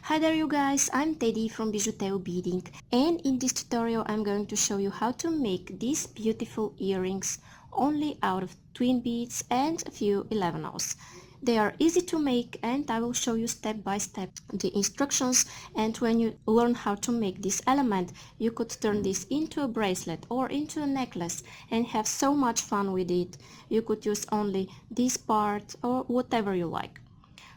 Hi there you guys, I'm Teddy from BijuTeo Beading, and in this tutorial I'm going to show you how to make these beautiful earrings only out of twin beads and a few 11-ohs. They are easy to make and I will show you step by step the instructions, and when you learn how to make this element you could turn this into a bracelet or into a necklace and have so much fun with it. You could use only this part or whatever you like.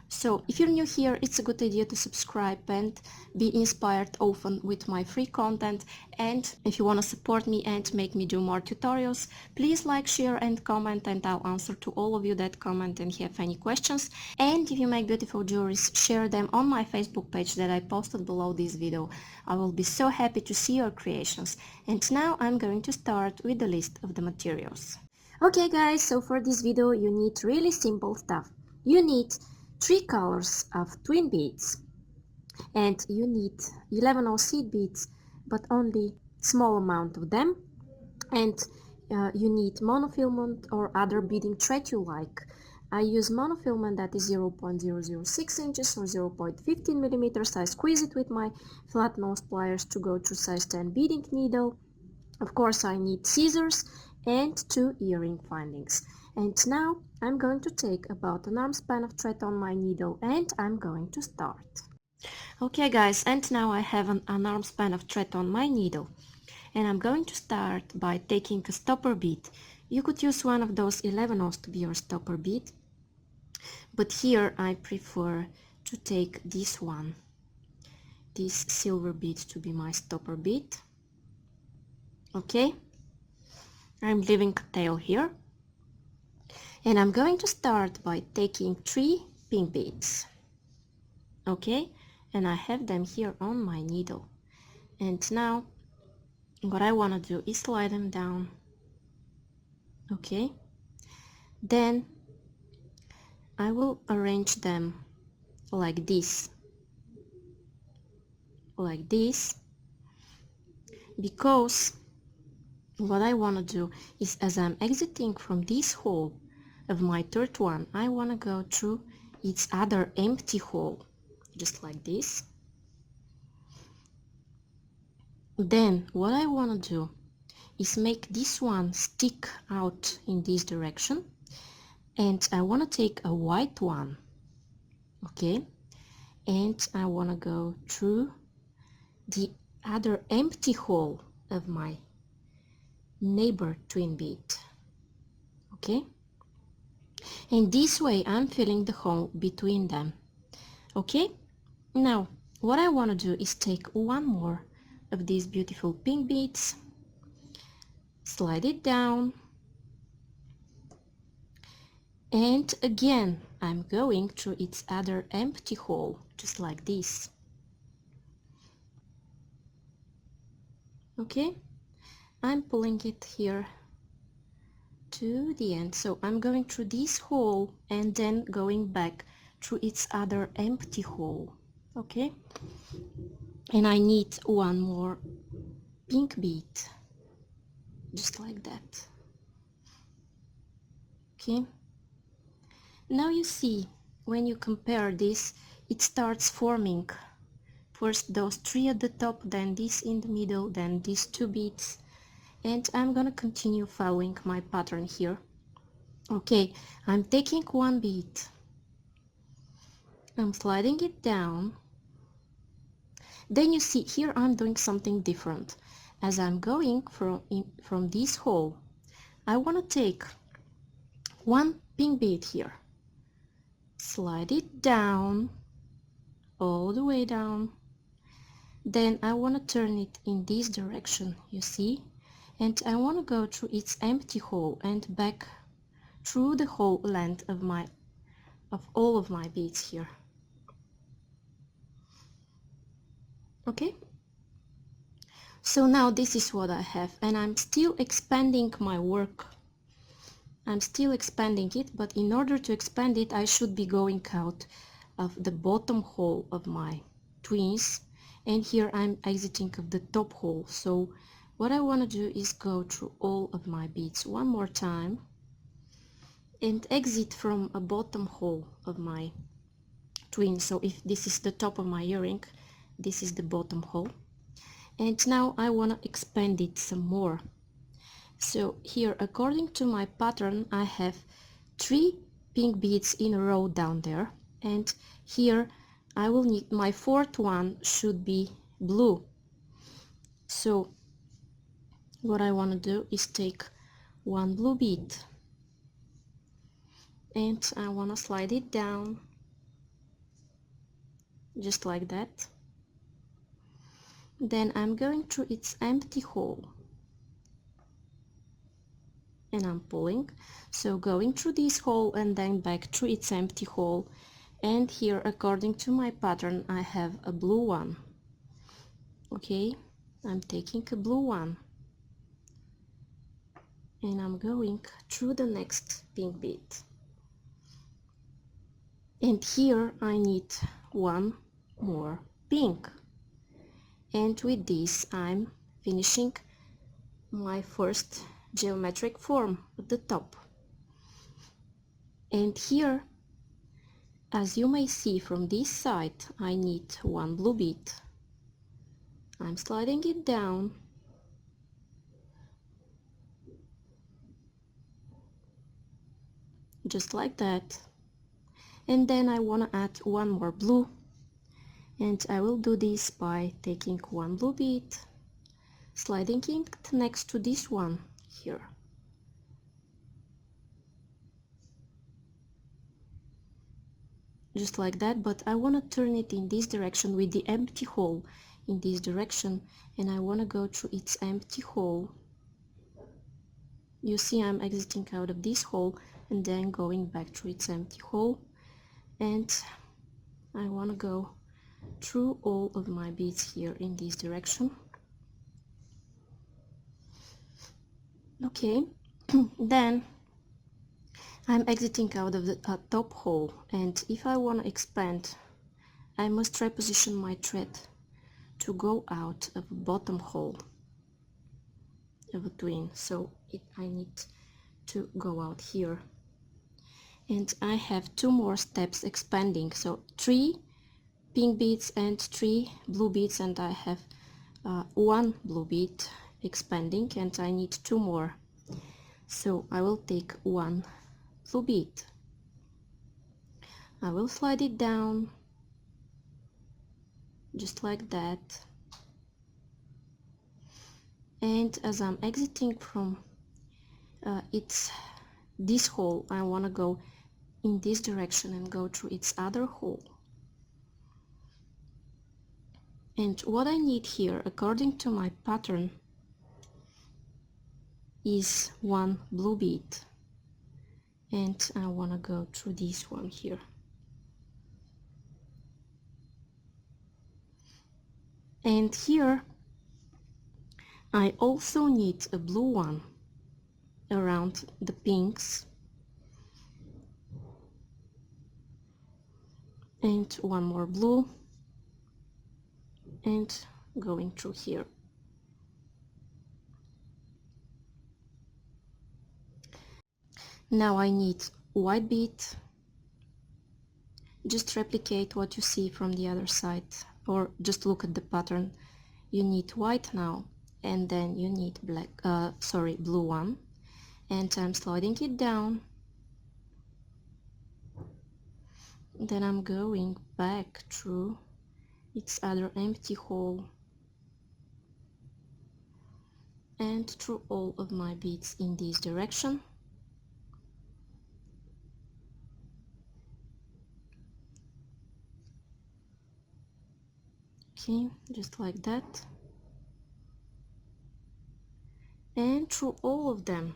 So if you're new here, it's a good idea to subscribe and be inspired often with my free content. And if you want to support me and make me do more tutorials, please like, share and comment, and I'll answer to all of you that comment and have any questions. And if you make beautiful jewelries, share them on my Facebook page that I posted below this video. I will be so happy to see your creations. And now I'm going to start with the list of the materials. Okay guys, so for this video you need really simple stuff. You need 3 colors of twin beads, and you need 11-oh seed beads, but only small amount of them, and you need monofilament or other beading thread you like. I use monofilament that is 0.006 inches or 0.15 millimeters. I squeeze it with my flat nose pliers to go through size 10 beading needle. Of course I need scissors and 2 earring findings. And now I'm going to take about an arm span of thread on my needle and I'm going to start. Okay guys, and now I have an arm span of thread on my needle. And I'm going to start by taking a stopper bead. You could use one of those 11-ohs to be your stopper bead. But here I prefer to take this one, this silver bead, to be my stopper bead. Okay, I'm leaving a tail here. And I'm going to start by taking 3 pink beads. Okay, and I have them here on my needle. And now what I want to do is slide them down. Okay, then I will arrange them like this, because what I want to do is, as I'm exiting from this hole of my third one, I want to go through its other empty hole, just like this. Then what I want to do is make this one stick out in this direction, and I want to take a white one, okay, and I want to go through the other empty hole of my neighbor twin bead, okay, and this way I'm filling the hole between them. Okay, now what I want to do is take one more of these beautiful pink beads, slide it down, and again I'm going through its other empty hole, just like this. Okay, I'm pulling it here to the end, so I'm going through this hole and then going back through its other empty hole. Okay, and I need one more pink bead, just like that. Okay, now you see, when you compare this, it starts forming first those 3 at the top, then this in the middle, then these 2 beads, and I'm gonna continue following my pattern here. Okay, I'm taking 1 bead, I'm sliding it down, then you see here I'm doing something different. As I'm going from this hole, I want to take 1 pink bead here, slide it down, all the way down, then I want to turn it in this direction, you see, and I want to go through its empty hole and back through the whole length of all of my beads here. Okay, so now this is what I have, and I'm still expanding my work. I'm still expanding it, but in order to expand it I should be going out of the bottom hole of my twins, and here I'm exiting of the top hole. So what I want to do is go through all of my beads one more time and exit from a bottom hole of my twin. So if this is the top of my earring, this is the bottom hole. And now I want to expand it some more. So here, according to my pattern, I have 3 pink beads in a row down there, and here I will need my 4th one should be blue. So what I want to do is take one blue bead and I want to slide it down just like that. Then I'm going through its empty hole and I'm pulling, so going through this hole and then back through its empty hole. And here, according to my pattern, I have a blue one. Okay, I'm taking a blue one and I'm going through the next pink bead, and here I need one more pink, and with this I'm finishing my first geometric form at the top. And here, as you may see from this side, I need one blue bead. I'm sliding it down just like that, and then I want to add one more blue, and I will do this by taking one blue bead, sliding it next to this one here, just like that, but I want to turn it in this direction with the empty hole in this direction, and I want to go through its empty hole. You see I'm exiting out of this hole and then going back through its empty hole, and I want to go through all of my beads here in this direction. Okay, then I'm exiting out of the top hole, and if I want to expand, I must reposition my thread to go out of the bottom hole of a twin. So I need to go out here, and I have 2 more steps expanding, so 3 pink beads and 3 blue beads, and I have 1 blue bead expanding, and I need 2 more. So I will take 1 blue bead, I will slide it down just like that, and as I'm exiting from this hole, I want to go in this direction and go through its other hole. And what I need here, according to my pattern, is 1 blue bead, and I want to go through this one here. And here I also need a blue one around the pinks, and 1 more blue, and going through here. Now I need white bead. Just replicate what you see from the other side, or just look at the pattern. You need white now, and then you need blue one, and I'm sliding it down. Then I'm going back through its other empty hole and through all of my beads in this direction. Okay, just like that, and through all of them,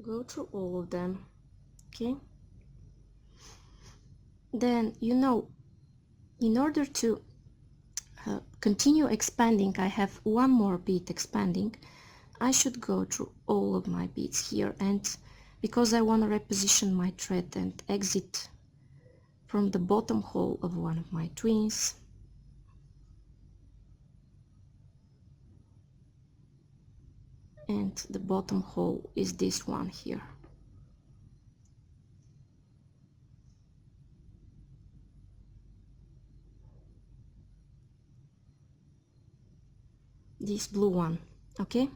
go through all of them. Okay, then in order to continue expanding, I have 1 more bead expanding. I should go through all of my beads here, and because I want to reposition my thread and exit from the bottom hole of one of my twins, and the bottom hole is this one here. this blue one. Okay,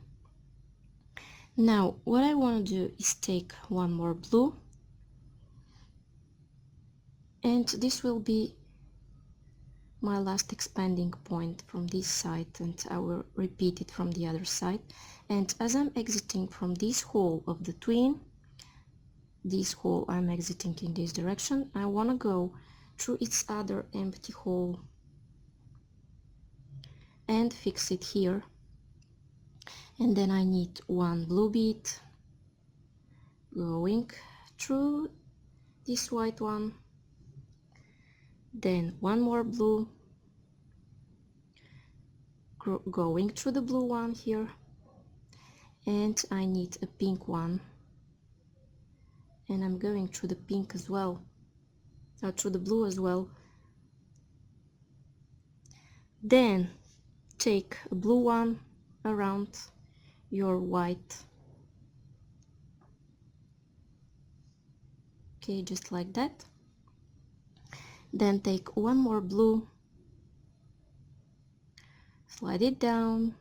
now what I want to do is take one more blue, and this will be my last expanding point from this side, and I will repeat it from the other side. And as I'm exiting from this hole of the twin, this hole I'm exiting in this direction, I want to go through its other empty hole and fix it here. And then I need one blue bead going through this white one, then one more blue going through the blue one here, and I need a pink one, and I'm going through the pink as well, through the blue as well. Then take a blue one around your white, okay, just like that. Then take one more blue, slide it down,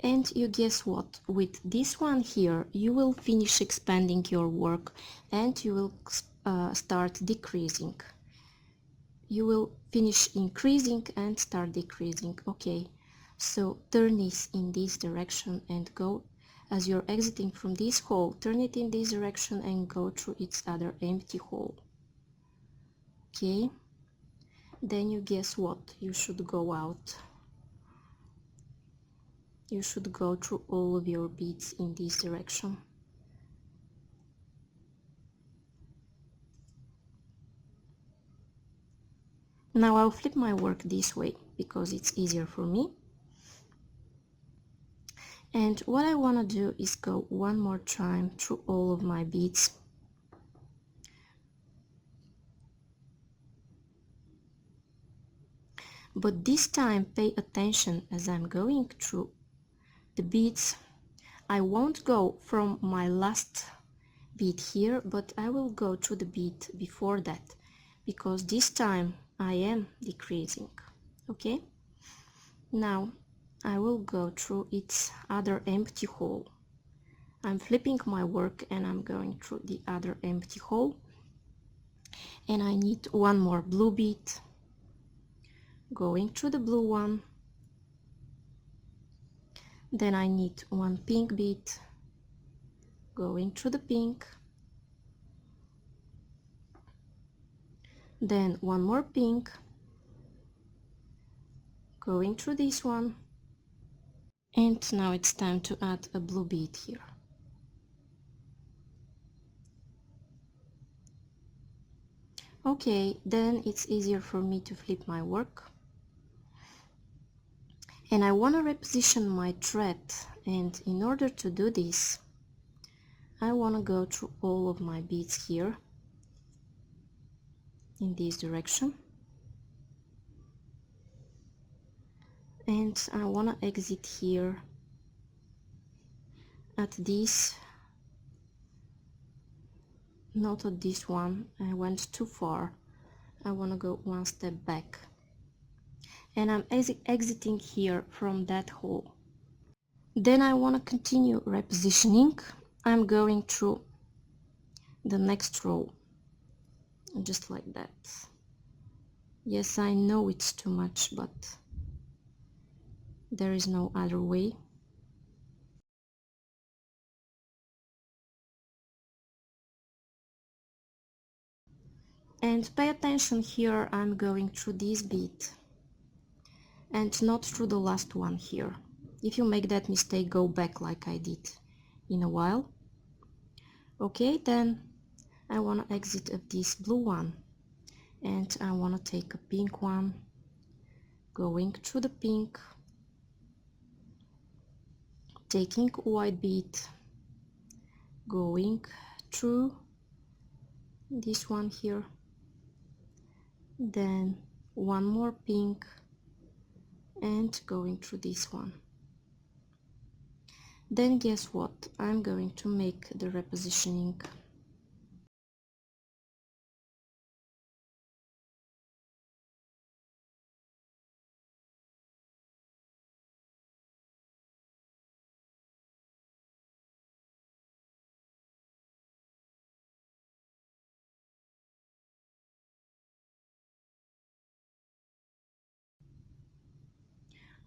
and you guess what, with this one here you will finish expanding your work, and you will start decreasing. You will finish increasing and start decreasing. Okay, so turn this in this direction and go, as you're exiting from this hole, turn it in this direction and go through its other empty hole. Okay, then you guess what, you should go out. You should go through all of your beads in this direction. Now I'll flip my work this way because it's easier for me. And what I want to do is go one more time through all of my beads. But this time pay attention as I'm going through the beads. I won't go from my last bead here, but I will go through the bead before that, because this time I am decreasing. Okay, now I will go through its other empty hole. I'm flipping my work and I'm going through the other empty hole, and I need one more blue bead going through the blue one. Then I need one pink bead going through the pink, then one more pink going through this one, and now it's time to add a blue bead here. Okay, then it's easier for me to flip my work, and I want to reposition my thread, and in order to do this I want to go through all of my beads here in this direction, and I want to exit here at this, not at this one, I went too far, I want to go one step back, and I'm exiting here from that hole. Then I want to continue repositioning. I'm going through the next row just like that. Yes, I know it's too much, but there is no other way. And pay attention here, I'm going through this bead and not through the last one here. If you make that mistake, go back like I did in a while. Okay, then I want to exit of this blue one, and I want to take a pink one going through the pink, taking a white bead going through this one here, then one more pink and going through this one. Then guess what, I'm going to make the repositioning.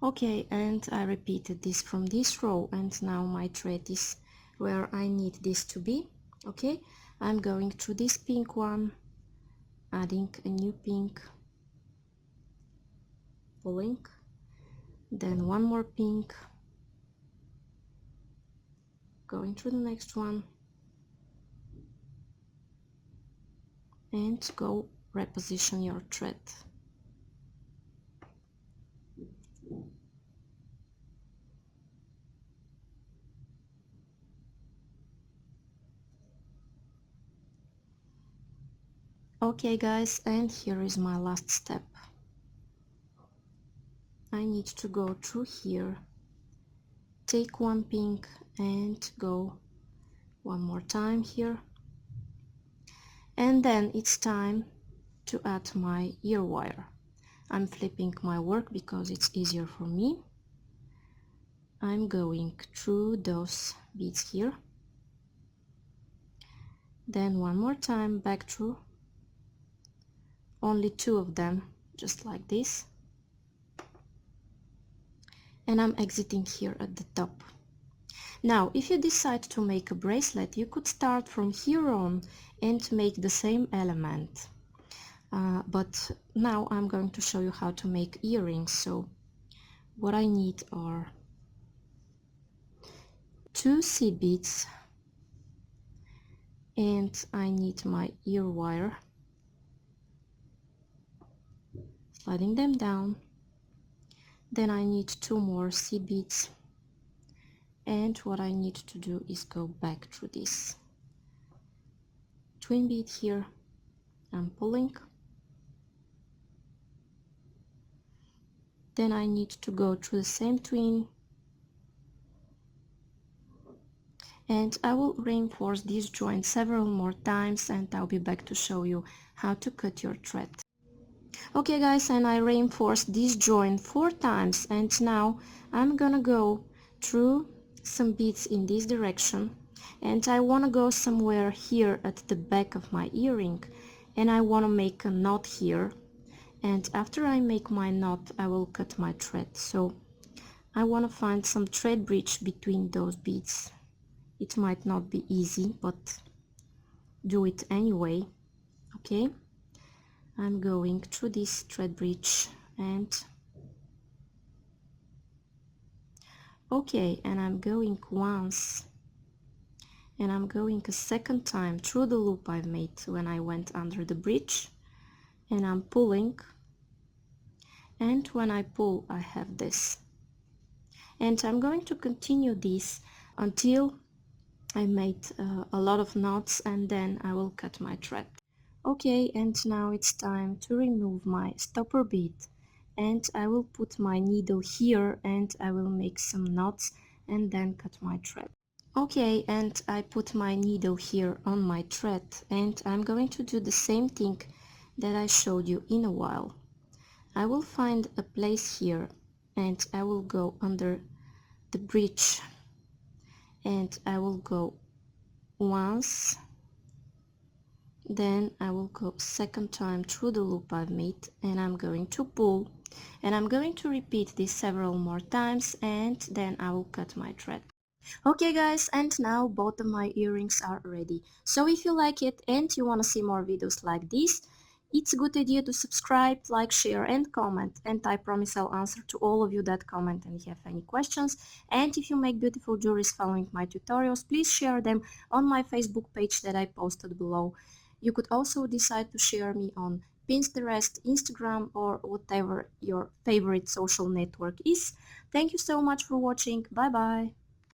Okay, and I repeated this from this row, and now my thread is where I need this to be. Okay, I'm going through this pink one, adding a new pink, pulling, then one more pink, going through the next one, and go reposition your thread. Okay guys, and here is my last step. I need to go through here, take one pink and go one more time here, and then it's time to add my ear wire. I'm flipping my work because it's easier for me. I'm going through those beads here, then one more time back through, only two of them, just like this, and I'm exiting here at the top. Now if you decide to make a bracelet, you could start from here on and make the same element, but now I'm going to show you how to make earrings. So what I need are 2 seed beads, and I need my ear wire, sliding them down. Then I need 2 more seed beads, and what I need to do is go back through this twin bead here. I'm pulling, then I need to go through the same twin, and I will reinforce this joint several more times, and I'll be back to show you how to cut your thread. Okay guys, and I reinforced this joint 4 times, and now I'm gonna go through some beads in this direction, and I want to go somewhere here at the back of my earring, and I want to make a knot here, and after I make my knot I will cut my thread. So I want to find some thread bridge between those beads. It might not be easy, but do it anyway. Okay, I'm going through this thread bridge, and okay, and I'm going once, and I'm going a second time through the loop I made when I went under the bridge, and I'm pulling, and when I pull I have this, and I'm going to continue this until I made a lot of knots, and then I will cut my thread. Okay, and now it's time to remove my stopper bead, and I will put my needle here, and I will make some knots and then cut my thread. Okay, and I put my needle here on my thread, and I'm going to do the same thing that I showed you in a while. I will find a place here, and I will go under the bridge, and I will go once, then I will go second time through the loop I've made, and I'm going to pull, and I'm going to repeat this several more times, and then I will cut my thread. Okay guys, and now both of my earrings are ready. So if you like it and you want to see more videos like this, it's a good idea to subscribe, like, share and comment, and I promise I'll answer to all of you that comment and have any questions. And if you make beautiful jewelries following my tutorials, please share them on my Facebook page that I posted below. You could also decide to share me on Pinterest, Instagram, or whatever your favorite social network is. Thank you so much for watching. Bye bye.